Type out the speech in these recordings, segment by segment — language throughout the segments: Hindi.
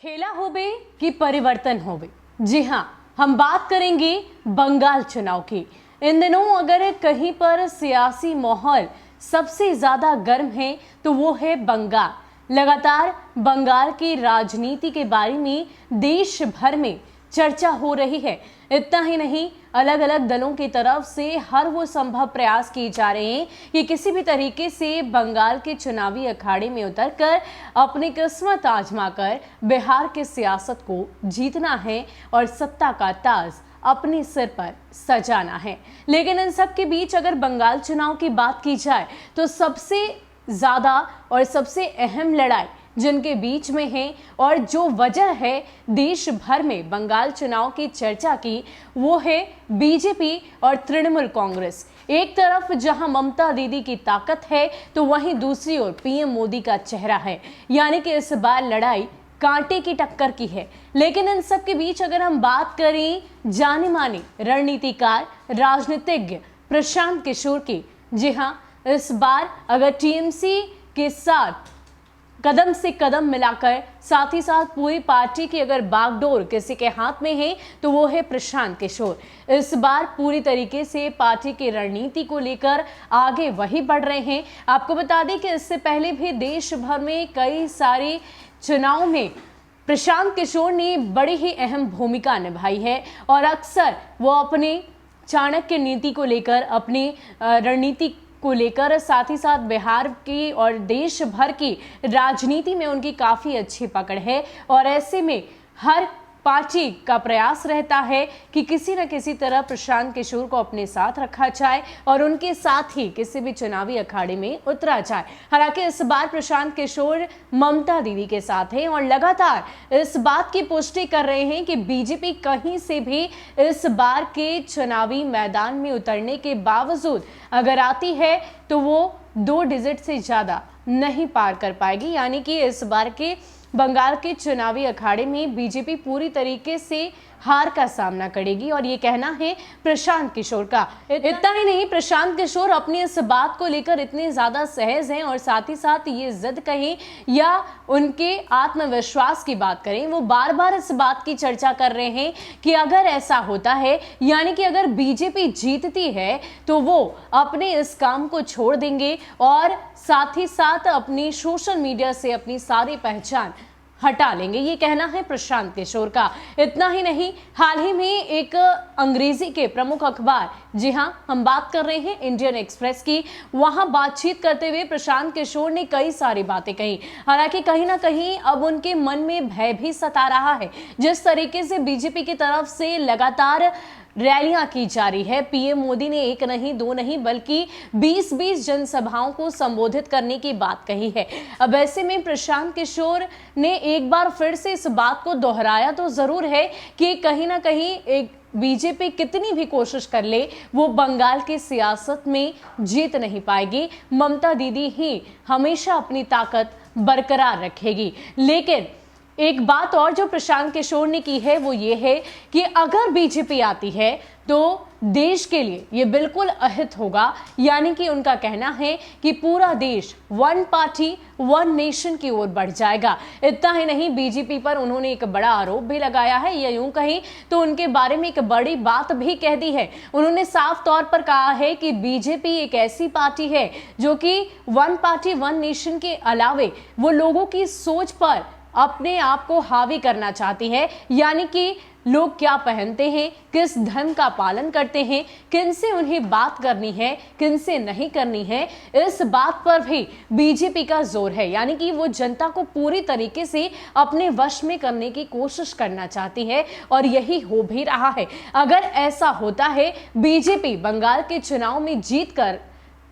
खेला होवे कि परिवर्तन होवे। जी हाँ, हम बात करेंगे बंगाल चुनाव की। इन दिनों अगर कहीं पर सियासी माहौल सबसे ज्यादा गर्म है तो वो है बंगाल। लगातार बंगाल की राजनीति के बारे में देश भर में चर्चा हो रही है। इतना ही नहीं, अलग अलग दलों की तरफ से हर वो संभव प्रयास किए जा रहे हैं कि किसी भी तरीके से बंगाल के चुनावी अखाड़े में उतरकर अपनी किस्मत आजमाकर बिहार के सियासत को जीतना है और सत्ता का ताज अपने सिर पर सजाना है। लेकिन इन सब के बीच अगर बंगाल चुनाव की बात की जाए तो सबसे ज्यादा और सबसे अहम लड़ाई जिनके बीच में है और जो वजह है देश भर में बंगाल चुनाव की चर्चा की, वो है बीजेपी और तृणमूल कांग्रेस। एक तरफ जहां ममता दीदी की ताकत है तो वहीं दूसरी ओर पीएम मोदी का चेहरा है। यानी कि इस बार लड़ाई कांटे की टक्कर की है। लेकिन इन सब के बीच अगर हम बात करें जाने माने रणनीतिकार राजनीतिज्ञ प्रशांत किशोर की, जी हाँ, इस बार अगर टीएमसी के साथ कदम से कदम मिलाकर साथ ही साथ पूरी पार्टी की अगर बागडोर किसी के हाथ में है तो वो है प्रशांत किशोर। इस बार पूरी तरीके से पार्टी की रणनीति को लेकर आगे वही बढ़ रहे हैं। आपको बता दें कि इससे पहले भी देश भर में कई सारे चुनाव में प्रशांत किशोर ने बड़ी ही अहम भूमिका निभाई है और अक्सर वो अपने चाणक्य नीति को लेकर, अपनी रणनीति को लेकर, साथ ही साथ बिहार की और देश भर की राजनीति में उनकी काफी अच्छी पकड़ है। और ऐसे में हर पार्टी का प्रयास रहता है कि किसी न किसी तरह प्रशांत किशोर को अपने साथ रखा जाए और उनके साथ ही किसी भी चुनावी अखाड़े में उतरा जाए। हालांकि इस बार प्रशांत किशोर ममता दीदी के साथ हैं और लगातार इस बात की पुष्टि कर रहे हैं कि बीजेपी कहीं से भी इस बार के चुनावी मैदान में उतरने के बावजूद अगर आती है तो वो 2 डिजिट से ज्यादा नहीं पार कर पाएगी। यानी कि इस बार के बंगाल के चुनावी अखाड़े में बीजेपी पूरी तरीके से हार का सामना करेगी और ये कहना है प्रशांत किशोर का। इतना ही नहीं, प्रशांत किशोर अपनी इस बात को लेकर इतने ज्यादा सहज हैं और साथ ही साथ ये जिद कहें या उनके आत्मविश्वास की बात करें, वो बार बार इस बात की चर्चा कर रहे हैं कि अगर ऐसा होता है, यानी कि अगर बीजेपी जीतती है तो वो अपने इस काम को छोड़ देंगे और साथ ही साथ अपनी सोशल मीडिया से अपनी सारी पहचान हटा लेंगे। ये कहना है प्रशांत किशोर का। इतना ही नहीं, हाल ही में एक अंग्रेजी के प्रमुख अखबार, जी हाँ, हम बात कर रहे हैं इंडियन एक्सप्रेस की, वहां बातचीत करते हुए प्रशांत किशोर ने कई सारी बातें कही। हालांकि कहीं ना कहीं अब उनके मन में भय भी सता रहा है। जिस तरीके से बीजेपी की तरफ से लगातार रैलियां की जा रही है, पीएम मोदी ने 1 नहीं 2 नहीं बल्कि 20-20 जनसभाओं को संबोधित करने की बात कही है। अब ऐसे में प्रशांत किशोर ने एक बार फिर से इस बात को दोहराया तो जरूर है कि कहीं ना कहीं एक बीजेपी कितनी भी कोशिश कर ले वो बंगाल की सियासत में जीत नहीं पाएगी। ममता दीदी ही हमेशा अपनी ताकत बरकरार रखेगी। लेकिन एक बात और जो प्रशांत किशोर ने की है वो ये है कि अगर बीजेपी आती है तो देश के लिए ये बिल्कुल अहित होगा। यानी कि उनका कहना है कि पूरा देश 1 पार्टी 1 नेशन की ओर बढ़ जाएगा। इतना ही नहीं, बीजेपी पर उन्होंने एक बड़ा आरोप भी लगाया है, या यूं कहीं तो उनके बारे में एक बड़ी बात भी कह दी है। उन्होंने साफ तौर पर कहा है कि बीजेपी एक ऐसी पार्टी है जो कि 1 पार्टी 1 नेशन के अलावे वो लोगों की सोच पर अपने आप को हावी करना चाहती है। यानी कि लोग क्या पहनते हैं, किस धर्म का पालन करते हैं, किनसे उन्हें बात करनी है, किनसे नहीं करनी है, इस बात पर भी बीजेपी का जोर है। यानी कि वो जनता को पूरी तरीके से अपने वश में करने की कोशिश करना चाहती है और यही हो भी रहा है। अगर ऐसा होता है, बीजेपी बंगाल के चुनाव में जीतकर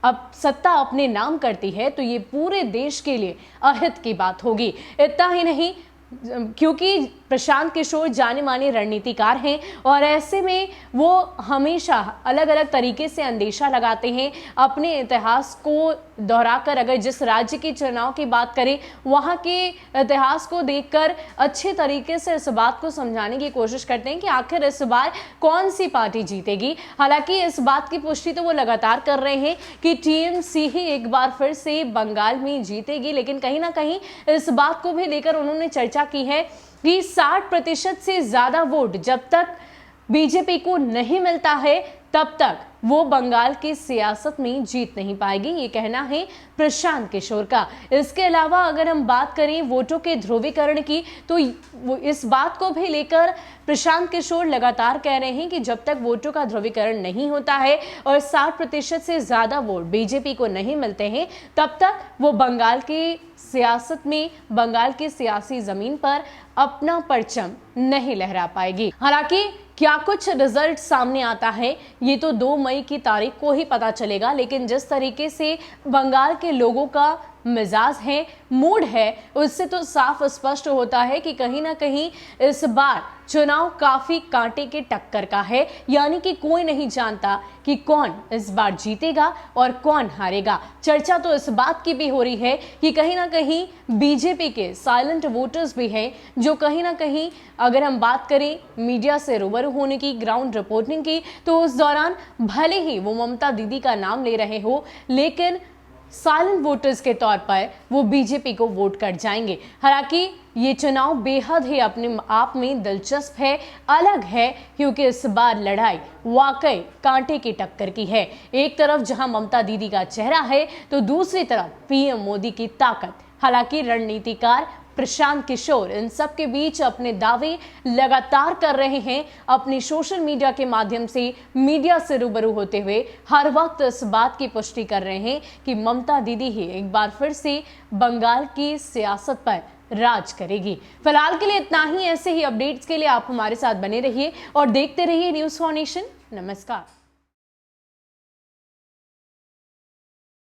अब सत्ता अपने नाम करती है तो ये पूरे देश के लिए अहित की बात होगी। इतना ही नहीं, क्योंकि प्रशांत किशोर जाने माने रणनीतिकार हैं और ऐसे में वो हमेशा अलग अलग तरीके से अंदेशा लगाते हैं। अपने इतिहास को दोहराकर, अगर जिस राज्य के चुनाव की बात करें वहाँ के इतिहास को देखकर अच्छे तरीके से इस बात को समझाने की कोशिश करते हैं कि आखिर इस बार कौन सी पार्टी जीतेगी। हालांकि इस बात की पुष्टि तो वो लगातार कर रहे हैं कि टीएमसी ही एक बार फिर से बंगाल में जीतेगी, लेकिन कहीं ना कहीं इस बात को भी लेकर उन्होंने चर्चा की है कि 60% से ज्यादा वोट जब तक बीजेपी को नहीं मिलता है तब तक वो बंगाल की सियासत में जीत नहीं पाएगी। ये कहना है प्रशांत किशोर का। इसके अलावा अगर हम बात करें वोटों के ध्रुवीकरण की, तो वो इस बात को भी लेकर प्रशांत किशोर लगातार कह रहे हैं कि जब तक वोटों का ध्रुवीकरण नहीं होता है और 60% से ज्यादा वोट बीजेपी को नहीं मिलते हैं तब तक वो बंगाल की सियासत में, बंगाल की सियासी जमीन पर अपना परचम नहीं लहरा पाएगी। हालांकि क्या कुछ रिजल्ट सामने आता है ये तो 2 मई की तारीख को ही पता चलेगा, लेकिन जिस तरीके से बंगाल के लोगों का मिजाज है, मूड है, उससे तो साफ स्पष्ट होता है कि कहीं ना कहीं इस बार चुनाव काफी कांटे के टक्कर का है। यानी कि कोई नहीं जानता कि कौन इस बार जीतेगा और कौन हारेगा। चर्चा तो इस बात की भी हो रही है कि कहीं ना कहीं बीजेपी के साइलेंट वोटर्स भी हैं जो कहीं ना कहीं, अगर हम बात करें मीडिया से रूबरू होने की, ग्राउंड रिपोर्टिंग की, तो उस दौरान भले ही वो ममता दीदी का नाम ले रहे हो, लेकिन साइलेंट वोटर्स के तौर पर वो बीजेपी को वोट कर जाएंगे। हालांकि ये चुनाव बेहद ही अपने आप में दिलचस्प है, अलग है, क्योंकि इस बार लड़ाई वाकई कांटे की टक्कर की है। एक तरफ जहां ममता दीदी का चेहरा है तो दूसरी तरफ पीएम मोदी की ताकत। हालांकि रणनीतिकार प्रशांत किशोर इन सब के बीच अपने दावे लगातार कर रहे हैं, अपनी सोशल मीडिया के माध्यम से मीडिया से रूबरू होते हुए हर वक्त इस बात की पुष्टि कर रहे हैं कि ममता दीदी ही एक बार फिर से बंगाल की सियासत पर राज करेगी। फिलहाल के लिए इतना ही। ऐसे ही अपडेट्स के लिए आप हमारे साथ बने रहिए और देखते रहिए न्यूज़ फॉर नेशन। नमस्कार।